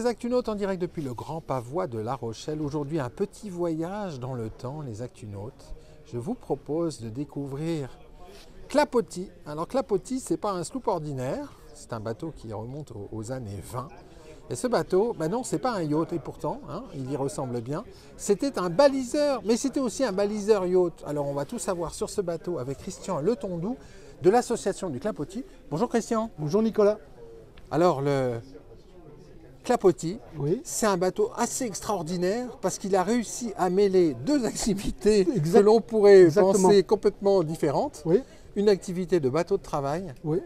les Actunautes en direct depuis le Grand Pavois de La Rochelle. Aujourd'hui, un petit voyage dans le temps, les Actunautes. Je vous propose de découvrir Clapotis. Alors Clapotis, ce n'est pas un sloop ordinaire, c'est un bateau qui remonte aux années 20. Et ce bateau, ben non, c'est pas un yacht, et pourtant, hein, il y ressemble bien. C'était un baliseur, mais c'était aussi un baliseur yacht. Alors on va tout savoir sur ce bateau avec Christian Letondou de l'association du Clapotis. Bonjour Christian. Bonjour Nicolas. Alors le Clapotis, Oui. c'est un bateau assez extraordinaire parce qu'il a réussi à mêler deux activités que l'on pourrait penser complètement différentes. Oui. Une activité de bateau de travail. Oui.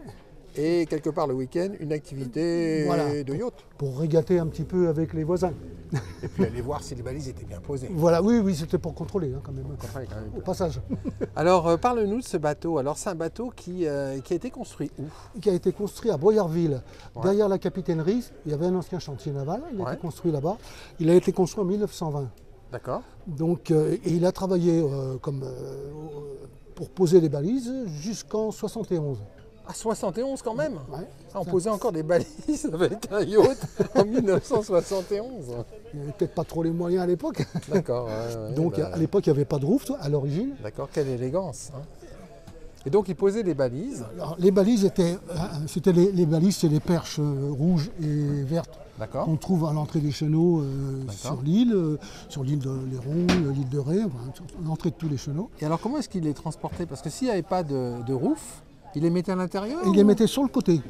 Et quelque part le week-end, une activité de yacht. Pour régater un petit peu avec les voisins. Et puis aller voir si les balises étaient bien posées. Voilà, oui, c'était pour contrôler quand même. Au passage. Alors, parle-nous de ce bateau. Alors, c'est un bateau qui a été construit où? Qui a été construit à Boyarville. Ouais. Derrière la capitainerie, il y avait un ancien chantier naval. Il a été construit là-bas. Il a été construit en 1920. D'accord. Donc, et il a travaillé pour poser les balises jusqu'en 71. À 71 quand même. Ouais, on posait encore des balises avec un yacht en 1971. Il n'y avait peut-être pas trop les moyens à l'époque. D'accord. Donc à l'époque, il n'y avait pas de roof à l'origine. D'accord, quelle élégance. Hein. Et donc il posait des balises. Alors, les balises c'était les balises, c'est les perches rouges et vertes qu'on trouve à l'entrée des chenaux sur l'île de Léron, l'île de Ré, enfin, l'entrée de tous les chenaux. Et alors comment est-ce qu'il les transportait? Parce que s'il n'y avait pas de roof, il les mettait à l'intérieur? Il les mettait sur le côté,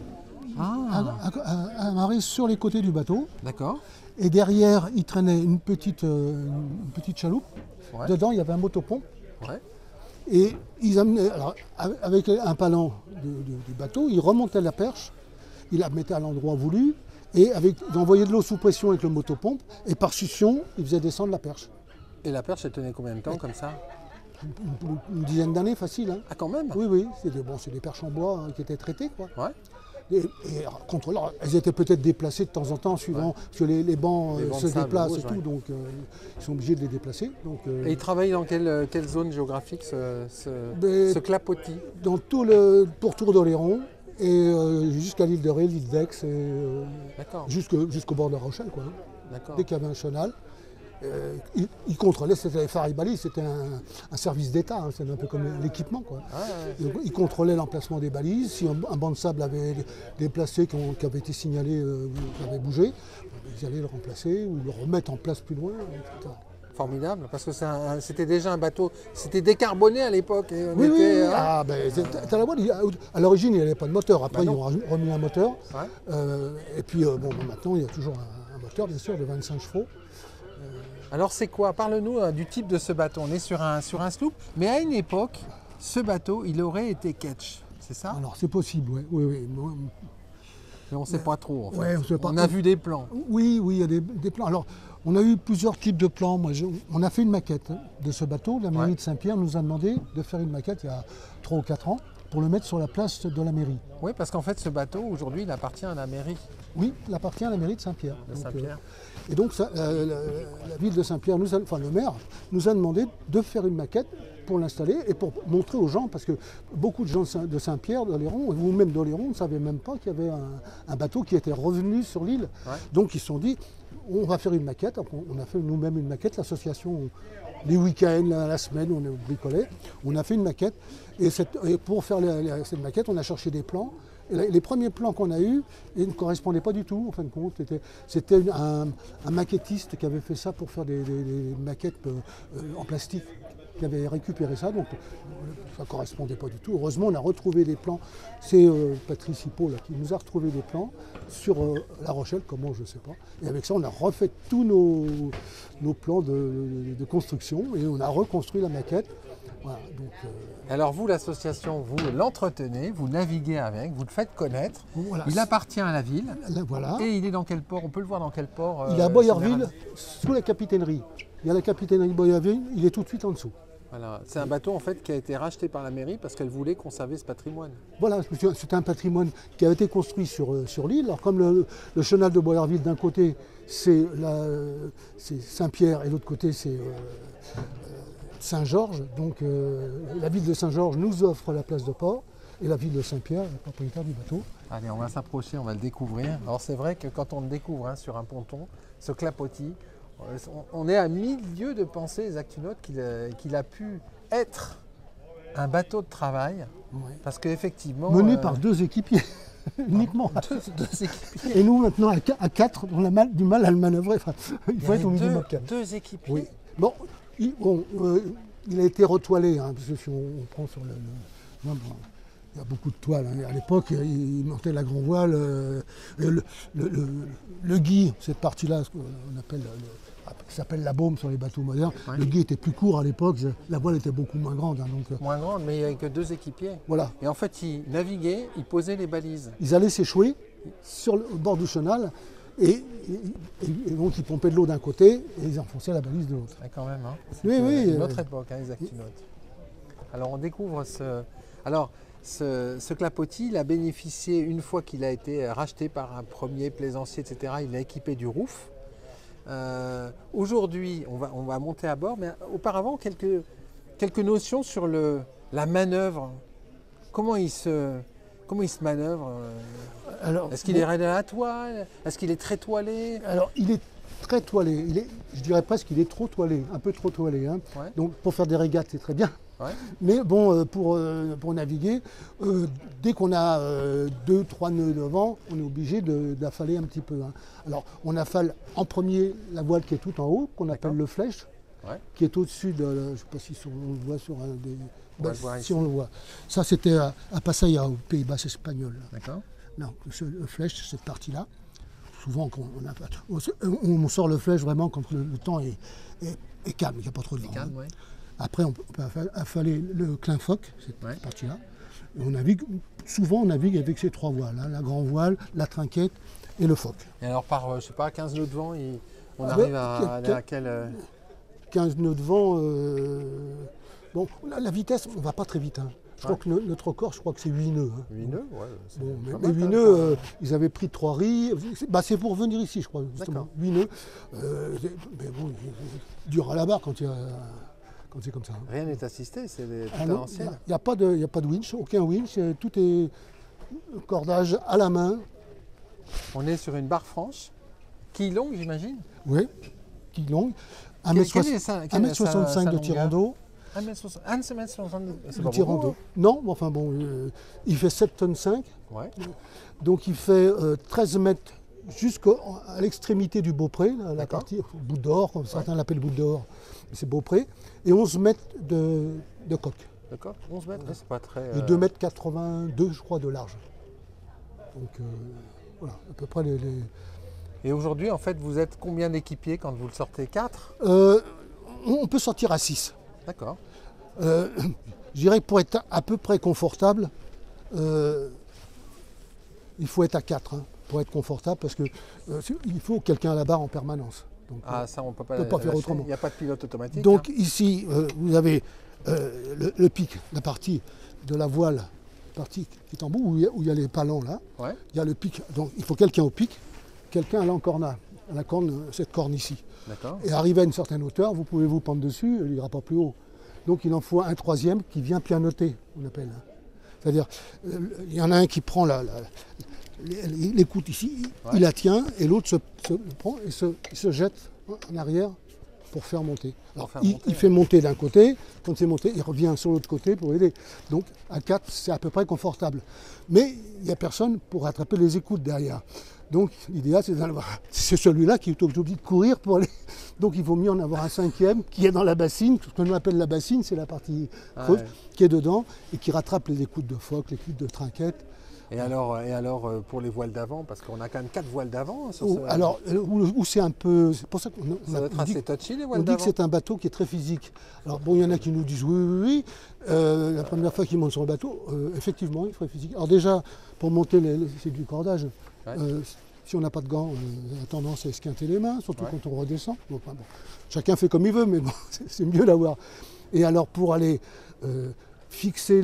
amarrés sur les côtés du bateau. D'accord. Et derrière, il traînait une petite chaloupe. Ouais. Dedans, il y avait un motopompe. Ouais. Et ils amenaient, alors, avec un palan du bateau, ils remontaient la perche, ils la mettaient à l'endroit voulu, et ils envoyaient de l'eau sous pression avec le motopompe, et par succion, ils faisaient descendre la perche. Et la perche, elle tenait combien de temps comme ça? Une dizaine d'années, facile. Hein. Ah, quand même? Oui, c'est des perches en bois qui étaient traitées, quoi. Ouais. Et contrôleurs, elles étaient peut-être déplacées de temps en temps, suivant parce que les bancs se déplacent et tout, donc ils sont obligés de les déplacer. Donc, et ils travaillent dans quelle zone géographique ce Clapotis? Dans tout le pourtour d'Oléron et jusqu'à l'île de Ré, l'île d'Aix, jusqu'au bord de La Rochelle, quoi. Dès qu'il y avait un chenal. Ils contrôlaient, c'était les phares et balises, c'était un service d'État, hein, c'est un peu comme l'équipement. Ils contrôlaient l'emplacement des balises, si un banc de sable avait déplacé, qui avait été signalé, qui avait bougé, ils allaient le remplacer ou le remettre en place plus loin, etc. Formidable, parce que c'était déjà un bateau, c'était décarboné à l'époque. À l'origine, il n'y avait pas de moteur, après ils ont remis un moteur, et puis maintenant il y a toujours un moteur, bien sûr, de 25 chevaux. Alors c'est quoi? Parle-nous du type de ce bateau. On est sur un sloop, mais à une époque, ce bateau, il aurait été ketch, c'est ça? Alors c'est possible, oui. Mais on ne sait pas trop, en fait. Ouais, on a vu des plans. Oui, il y a des plans. Alors, on a eu plusieurs types de plans. On a fait une maquette de ce bateau. La mairie de Saint-Pierre nous a demandé de faire une maquette il y a 3 ou 4 ans pour le mettre sur la place de la mairie. Oui, parce qu'en fait, ce bateau, aujourd'hui, il appartient à la mairie. Oui, il appartient à la mairie de Saint-Pierre. Et donc, la ville de Saint-Pierre, le maire, nous a demandé de faire une maquette pour l'installer et pour montrer aux gens, parce que beaucoup de gens de Saint-Pierre, d'Oléron, ou même d'Oléron, ne savaient même pas qu'il y avait un bateau qui était revenu sur l'île. Ouais. Donc, ils se sont dit, on va faire une maquette. On a fait nous-mêmes une maquette, l'association, les week-ends, la semaine, on bricolait. On a fait une maquette. Et pour faire cette maquette, on a cherché des plans. Et les premiers plans qu'on a eus ne correspondaient pas du tout, en fin de compte. C'était un maquettiste qui avait fait ça pour faire des maquettes en plastique, qui avait récupéré ça, donc ça ne correspondait pas du tout. Heureusement, on a retrouvé des plans. C'est Patrice Hippo qui nous a retrouvé des plans sur La Rochelle, comment, je ne sais pas. Et avec ça, on a refait tous nos plans de construction et on a reconstruit la maquette. Voilà, donc, alors vous, l'association, vous l'entretenez, vous naviguez avec, vous le faites connaître. Voilà. Il appartient à la ville. Voilà. Et il est dans quel port? On peut le voir dans quel port? Il est à Boyarville, sous la capitainerie. Il y a la capitainerie Boyarville, il est tout de suite en dessous. Voilà. C'est un bateau en fait qui a été racheté par la mairie parce qu'elle voulait conserver ce patrimoine. Voilà, c'est un patrimoine qui a été construit sur l'île. Alors comme le chenal de Boyarville d'un côté c'est Saint-Pierre et de l'autre côté c'est Saint-Georges. Donc la ville de Saint-Georges nous offre la place de port et la ville de Saint-Pierre, le propriétaire du bateau. Allez, on va s'approcher, on va le découvrir. Alors c'est vrai que quand on le découvre hein, sur un ponton, ce clapotis, on est à mille lieues de penser, les Actunautes, qu'il a pu être un bateau de travail. Ouais. Parce qu'effectivement... Mené par 2 équipiers, uniquement. Deux équipiers. Et nous, maintenant, à 4, on a du mal à le manœuvrer. Enfin, il faut être au minimum 4. 2 équipiers. Oui. Bon, il a été retoilé, hein, parce que si on prend sur bon, il y a beaucoup de toiles. Hein. À l'époque, il montait la grand voile. Le guy, cette partie-là, ce qu'on appelle qui s'appelle la baume sur les bateaux modernes. Ouais. Le guy était plus court à l'époque, la voile était beaucoup moins grande. Hein, donc, moins grande, mais il n'y avait que 2 équipiers. Voilà. Et en fait, ils naviguaient, ils posaient les balises. Ils allaient s'échouer au bord du chenal. Et donc ils pompaient de l'eau d'un côté et ils enfonçaient la balise de l'autre. Ah, quand même, hein. Oui, oui. Une autre époque, hein, les Actunautes. Alors on découvre ce... Alors ce clapotis, il a bénéficié, une fois qu'il a été racheté par un premier plaisancier, etc., il a équipé du roof. Aujourd'hui, on va monter à bord, mais auparavant, quelques notions sur la manœuvre. Comment il se manœuvre? Est-ce qu'il est raide à la toile? Est-ce qu'il est très toilé? Alors, il est très toilé. Je dirais presque qu'il est trop toilé, un peu trop toilé. Hein. Ouais. Donc, pour faire des régates, c'est très bien. Ouais. Mais bon, pour naviguer, dès qu'on a 2-3 nœuds devant, on est obligé d'affaler un petit peu. Hein. Alors, on affale en premier la voile qui est tout en haut, qu'on appelle le flèche, ouais. Qui est au-dessus de... je ne sais pas si on le voit sur un des... si on le voit. Ça, c'était à Pattaya, au Pays Bas espagnol. D'accord. Non, le flèche, cette partie-là. Souvent, on sort le flèche vraiment quand le temps est calme, il n'y a pas trop de vent. Calme, hein. Ouais. Après, on peut affaler le clin-foc, cette partie-là. Et souvent, on navigue avec ces 3 voiles, hein, la grand voile, la trinquette et le foc. Et alors, par, je sais pas, 15 nœuds de vent, on arrive à quel... 15 nœuds de vent, bon, la vitesse, on ne va pas très vite. Hein. Je crois que notre record, je crois que c'est 8 nœuds. Hein. 8 nœuds, ouais. Bon, mais 8 nœuds, ils avaient pris 3 riz. C'est pour venir ici, je crois, justement. 8 nœuds. Mais bon, dur à la barre quand c'est comme ça. Hein. Rien n'est assisté, c'est tout à l'ancienne. Il n'y a pas de winch, aucun winch. Tout est cordage à la main. On est sur une barre franche, quille longue, j'imagine. Oui, quille longue. 1m65 de tirant d'eau. 1m60 de tirant d'eau. Non, enfin bon, il fait 7,5 tonnes. Ouais. Donc il fait 13 mètres jusqu'à l'extrémité du Beaupré, la partie bout d'or, comme certains l'appellent bout d'or, c'est Beaupré, et 11 mètres de coque. D'accord, 11 mètres, c'est pas très... Et 2,82 m, je crois, de large. Donc voilà, à peu près les... Et aujourd'hui, en fait, vous êtes combien d'équipiers quand vous le sortez? 4? On peut sortir à 6. D'accord. Je dirais que pour être à peu près confortable, il faut être à 4 hein, pour être confortable parce que il faut quelqu'un à la barre en permanence. Donc, ça on ne peut pas faire autrement. Il n'y a pas de pilote automatique. Donc ici, vous avez le pic, la partie de la voile, la partie qui est en bout, où il y a les palans là. Ouais. Il y a le pic, donc il faut quelqu'un au pic, quelqu'un à l'encornat, à la corne, cette corne ici. Et arrivé à une certaine hauteur, vous pouvez vous pendre dessus, il n'ira pas plus haut. Donc il en faut un troisième qui vient pianoter, on appelle. C'est-à-dire, il y en a un qui prend l'écoute ici, il la tient, et l'autre se prend et se jette en arrière pour faire monter. Alors il fait monter d'un côté, quand c'est monté, il revient sur l'autre côté pour aider. Donc à 4, c'est à peu près confortable. Mais il n'y a personne pour rattraper les écoutes derrière. Donc l'idéal, c'est celui-là qui est obligé de courir pour aller. Donc il vaut mieux en avoir un 5e qui est dans la bassine. Ce que nous appelle la bassine, c'est la partie creuse qui est dedans et qui rattrape les écoutes de phoque, les écoutes de trinquette. Et alors pour les voiles d'avant, parce qu'on a quand même 4 voiles d'avant. Alors, où c'est un peu... C'est pour ça qu'on assez touchy, les voiles on dit que c'est un bateau qui est très physique. Alors bon, il y en a qui nous disent oui. La première fois qu'ils montent sur le bateau, effectivement, il est très physique. Alors déjà, pour monter, c'est du cordage. Si on n'a pas de gants, on a tendance à esquinter les mains, surtout quand on redescend. Bon, chacun fait comme il veut, mais bon, c'est mieux d'avoir. Et alors pour aller fixer,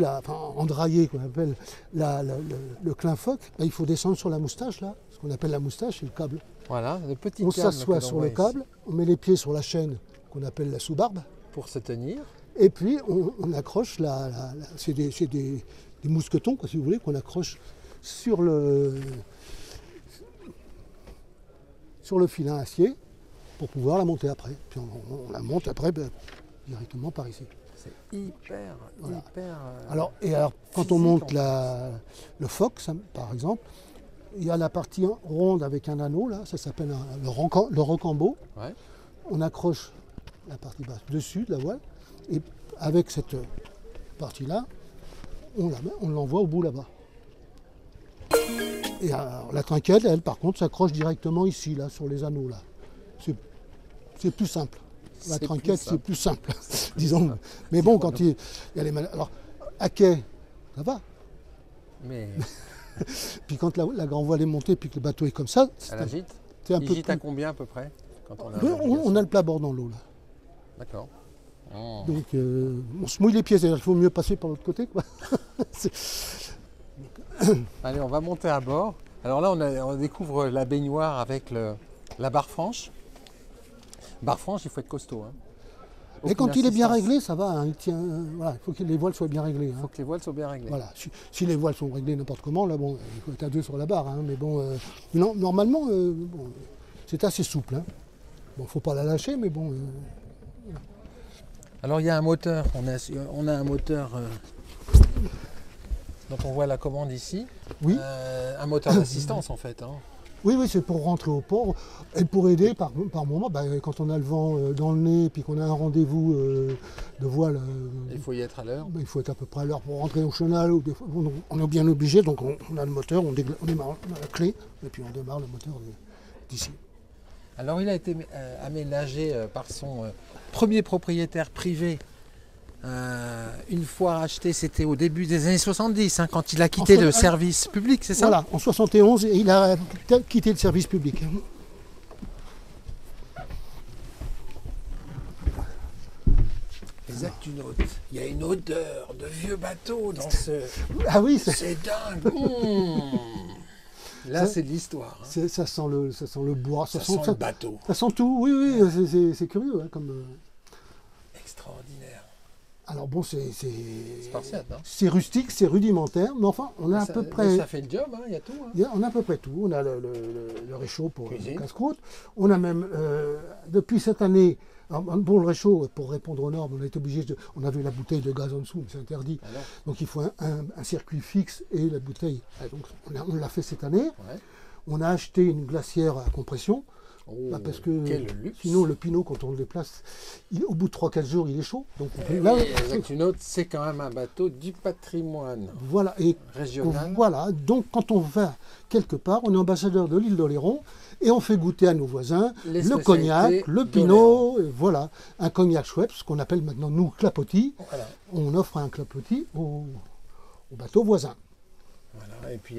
endrailler, qu'on appelle le clin-foc, il faut descendre sur la moustache, là. Ce qu'on appelle la moustache, c'est le câble. Voilà, le petit câble. On s'assoit sur le câble, on met les pieds sur la chaîne qu'on appelle la sous-barbe. Pour se tenir. Et puis on accroche c'est des mousquetons, quoi, si vous voulez, qu'on accroche sur le filin acier pour pouvoir la monter après. Puis on la monte après directement par ici. C'est hyper. Alors quand on monte le phoque, par exemple, il y a la partie ronde avec un anneau, là, ça s'appelle le rocambeau. Ouais. On accroche la partie basse dessus de la voile, et avec cette partie-là, on l'envoie au bout là-bas. Et alors, la trinquette, elle, par contre, s'accroche directement ici, là, sur les anneaux, là. C'est plus simple. La trinquette, c'est plus simple, disons. Mais bon, quand il y a les malades. Alors, à quai, ça va. Mais Puis quand la grande voile est montée, puis que le bateau est comme ça, elle agite. c'est un Il peu gîte plus... à combien à peu près quand on a le plat-bord dans l'eau, là. D'accord. Oh. Donc, on se mouille les pieds, il faut mieux passer par l'autre côté, quoi. Allez, on va monter à bord. Alors là, on découvre la baignoire avec la barre franche. Barre franche, il faut être costaud. Hein. Et quand il est bien réglé, ça va. Hein, voilà, il faut que les voiles soient bien réglées. Il faut que les voiles soient bien réglées. Voilà. Si les voiles sont réglées n'importe comment, là, bon, il faut être à 2 sur la barre. Hein, mais bon, non, normalement, bon, c'est assez souple. Hein. Bon, il ne faut pas la lâcher, mais bon. Alors il y a un moteur. On a un moteur. Donc on voit la commande ici. Oui. Un moteur d'assistance en fait. Hein. Oui, c'est pour rentrer au port et pour aider par moment, quand on a le vent dans le nez et puis qu'on a un rendez-vous de voile. Il faut y être à l'heure. Il faut être à peu près à l'heure pour rentrer au chenal. Ou des fois, on est bien obligé, donc on a le moteur, on démarre, on a la clé et puis on démarre le moteur d'ici. Alors il a été aménagé par son premier propriétaire privé. Une fois acheté, c'était au début des années 70, hein, quand il a quitté le service public, c'est ça? Voilà, en 71, il a quitté le service public. Les Actunautes, il y a une odeur de vieux bateau dans ce... Ah oui, c'est dingue. Là, c'est de l'histoire. Hein. Ça sent le bois, ça sent le bateau. Ça sent tout, oui, c'est curieux. Hein, comme, extraordinaire. Alors bon, c'est spartiate, hein. C'est rustique, c'est rudimentaire, mais enfin, on a à peu près... Ça fait le job, hein, il y a tout. Hein. On a à peu près tout. On a le réchaud pour le casse-croûte. On a même, depuis cette année, bon, le réchaud, pour répondre aux normes, on a été obligé on avait la bouteille de gaz en dessous, mais c'est interdit. Alors, donc il faut un circuit fixe et la bouteille. Donc on l'a fait cette année. Ouais. On a acheté une glacière à compression. Oh, parce que luxe. Sinon le Pinot, quand on le déplace, au bout de 3-4 jours il est chaud. Donc les Actunautes, c'est quand même un bateau du patrimoine régional. Voilà, donc quand on va quelque part, on est ambassadeur de l'île d'Oléron et on fait goûter à nos voisins le cognac, le Pinot, voilà, un cognac Schweppes, ce qu'on appelle maintenant nous clapotis. Voilà. On offre un clapotis au bateau voisin. Voilà, et puis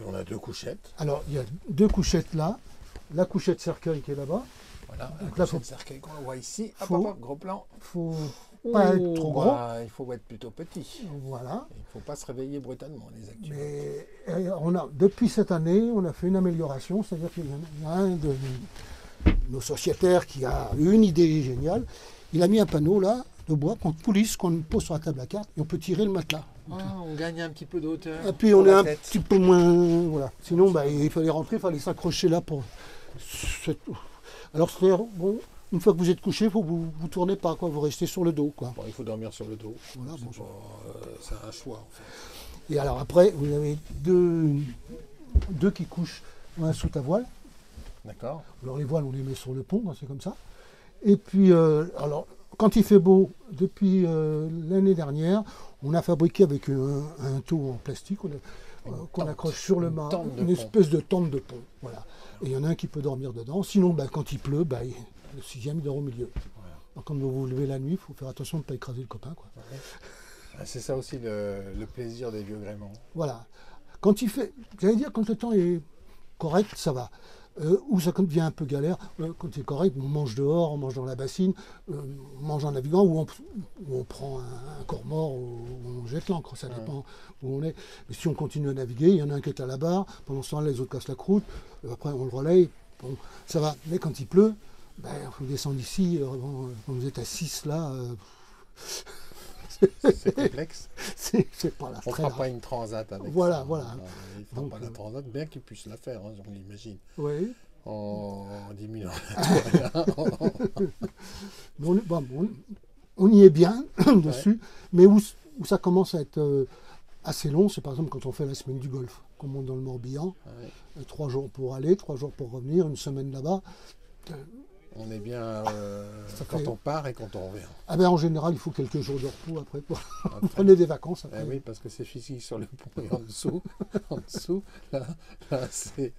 on a 2 couchettes. Alors il y a 2 couchettes là. La couchette cercueil qui est là-bas. Voilà, la couchette cercueil qu'on voit ici. Hop, gros plan. Il ne faut pas être trop gros. Il faut être plutôt petit. Voilà. Il ne faut pas se réveiller brutalement, les Actunautes. Mais depuis cette année, on a fait une amélioration. C'est-à-dire qu'il y a un de nos sociétaires qui a eu une idée géniale. Il a mis un panneau là, de bois, qu'on coulisse, qu'on pose sur la table à cartes et on peut tirer le matelas. On gagne un petit peu de hauteur. Et puis on est un petit peu moins... Voilà. Sinon, il fallait rentrer, il fallait s'accrocher là pour... Alors, bon, une fois que vous êtes couché, vous ne tournez pas, quoi, vous restez sur le dos. Quoi. Bon, il faut dormir sur le dos. Voilà, c'est un choix, en fait. Et alors après, vous avez deux qui couchent sous ta voile. D'accord. Alors les voiles, on les met sur le pont, c'est comme ça. Et puis, alors, quand il fait beau, depuis l'année dernière, on a fabriqué avec un taux en plastique qu'on accroche sur le mât, une espèce de tente de pont. Voilà. Et il y en a un qui peut dormir dedans. Sinon, quand il pleut, le 6e, il dort au milieu. Voilà. Donc, quand vous vous levez la nuit, il faut faire attention de ne pas écraser le copain. Quoi. Ouais. C'est ça aussi le plaisir des vieux gréments. Voilà. Quand il fait, j'allais dire, quand le temps est correct, ça va. Où ça devient un peu galère, quand c'est correct, on mange dehors, on mange dans la bassine, on mange en naviguant, ou on prend un corps mort, ou on jette l'ancre, ça dépend où on est. Mais si on continue à naviguer, il y en a un qui est à la barre, pendant ce temps-là, les autres cassent la croûte, après on le relaye, bon, ça va. Mais quand il pleut, il faut descendre ici, quand vous êtes à 6 là, C'est complexe. C'est pas la On ne fera pas une transat avec voilà, ça. Voilà. Il ne fera pas la transat, bien qu'ils puissent la faire, hein, on l'imagine. Oui. En diminuant on y est bien dessus, mais où ça commence à être assez long, c'est par exemple quand on fait la semaine du golf, qu'on monte dans le Morbihan, 3 jours pour aller, 3 jours pour revenir, une semaine là-bas. On est bien quand on part et quand on revient. Ah ben, en général, il faut quelques jours de repos après. Vous prenez des vacances après. Oui, parce que c'est physique sur le pont et en dessous, là, c'est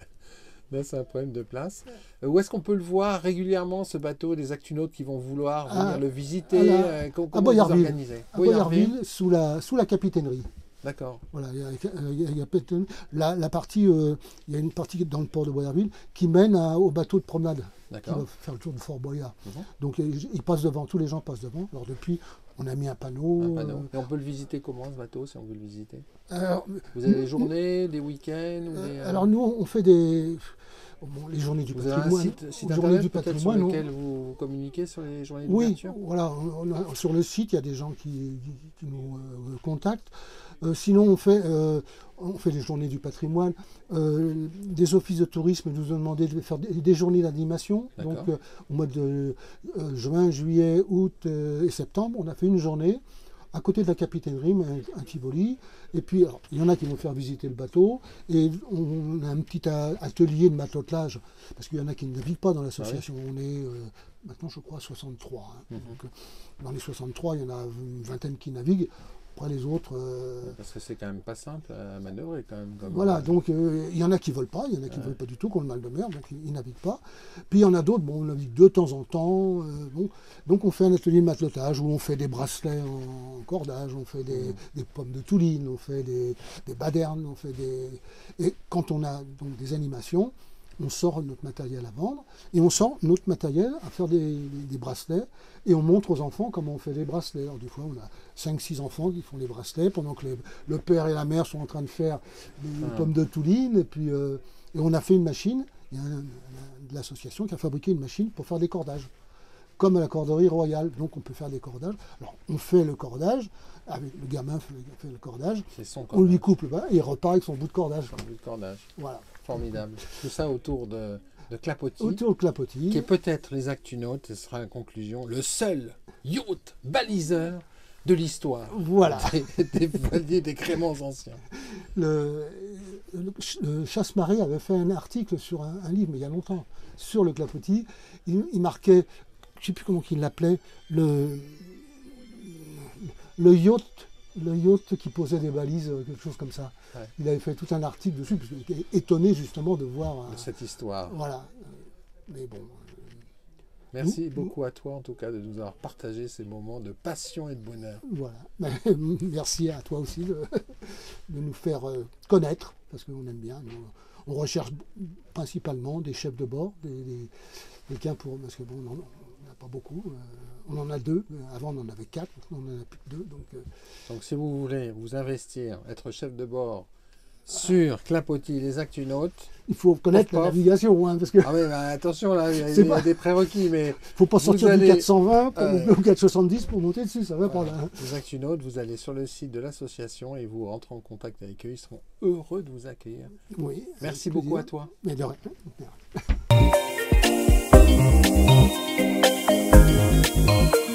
un problème de place. Où est-ce qu'on peut le voir régulièrement, ce bateau, des actunautes qui vont vouloir venir le visiter? Comment vous organisez? À Boyarville, sous la capitainerie. D'accord. Voilà, il y a la partie, il y a une partie dans le port de Boyarville qui mène au bateau de promenade. Qui va faire le tour de Fort Boyard. Donc il passe devant, tous les gens passent devant. Alors depuis, on a mis un panneau. Et on peut le visiter comment, ce bateau, si on veut le visiter? Vous avez des journées, des week-ends Alors nous, on fait les journées du patrimoine. Vous avez un site internet sur lequel vous communiquez sur les journées d'ouverture? Oui, voilà. Sur le site, il y a des gens qui nous contactent. Sinon, on fait les journées du patrimoine. Des offices de tourisme nous ont demandé de faire des journées d'animation. Donc, au mois de juin, juillet, août et septembre, on a fait une journée à côté de la capitainerie, un Tivoli. Et puis, alors, il y en a qui vont faire visiter le bateau. Et on a un petit atelier de matelotage, parce qu'il y en a qui ne naviguent pas dans l'association. On est maintenant, je crois, 63. Donc, dans les 63, il y en a une vingtaine qui naviguent. Après les autres... Parce que c'est quand même pas simple à manœuvrer quand même. Voilà, donc il y en a qui ne veulent pas, il y en a qui ne veulent pas du tout, qui ont le mal de mer, donc ils ne naviguent pas. Puis il y en a d'autres, on navigue de temps en temps. Donc on fait un atelier de matelotage où on fait des bracelets en cordage, on fait des pommes de touline, on fait des badernes, on fait des... Et quand on a donc des animations, on sort notre matériel à vendre et on sort notre matériel à faire des bracelets et on montre aux enfants comment on fait des bracelets. Alors des fois on a 5-6 enfants qui font les bracelets pendant que le père et la mère sont en train de faire des pommes de touline et puis et on a fait une machine, il y a de l'association qui a fabriqué une machine pour faire des cordages comme à la corderie royale, donc on peut faire des cordages. Alors on fait le cordage, avec le gamin fait le cordage, on lui coupe le bas et il repart avec son bout de cordage. Voilà. Formidable. Tout ça autour de Clapotis. Autour de Clapotis. Qui est peut-être les Actunautes, ce sera en conclusion, le seul yacht baliseur de l'histoire. Voilà. Des voiliers des créments anciens. Le Chasse-Marée avait fait un article sur un livre, mais il y a longtemps, sur le Clapotis. Il marquait, je ne sais plus comment il l'appelait, le yacht qui posait des balises, quelque chose comme ça. Ouais. Il avait fait tout un article dessus, parce qu'il était étonné justement de voir... cette histoire. Voilà. Mais bon... Merci beaucoup à toi, en tout cas, de nous avoir partagé ces moments de passion et de bonheur. Voilà. Merci à toi aussi de nous faire connaître, parce qu'on aime bien. On recherche principalement des chefs de bord, quelqu'un pour... Parce que bon, on n'en a pas beaucoup. On en a 2, avant on en avait 4, maintenant on en a plus que 2. Donc si vous voulez vous investir, être chef de bord sur Clapotis, les Actunautes... Il faut connaître la navigation. Hein, parce que ah oui, attention, là, il y a des prérequis. Il ne faut pas sortir du 420 ou 470 pour monter dessus, ça va pas là. Les Actunautes, vous allez sur le site de l'association et vous rentrez en contact avec eux, ils seront heureux de vous accueillir. Oui. Merci beaucoup à toi. Mais de rien. Thank you.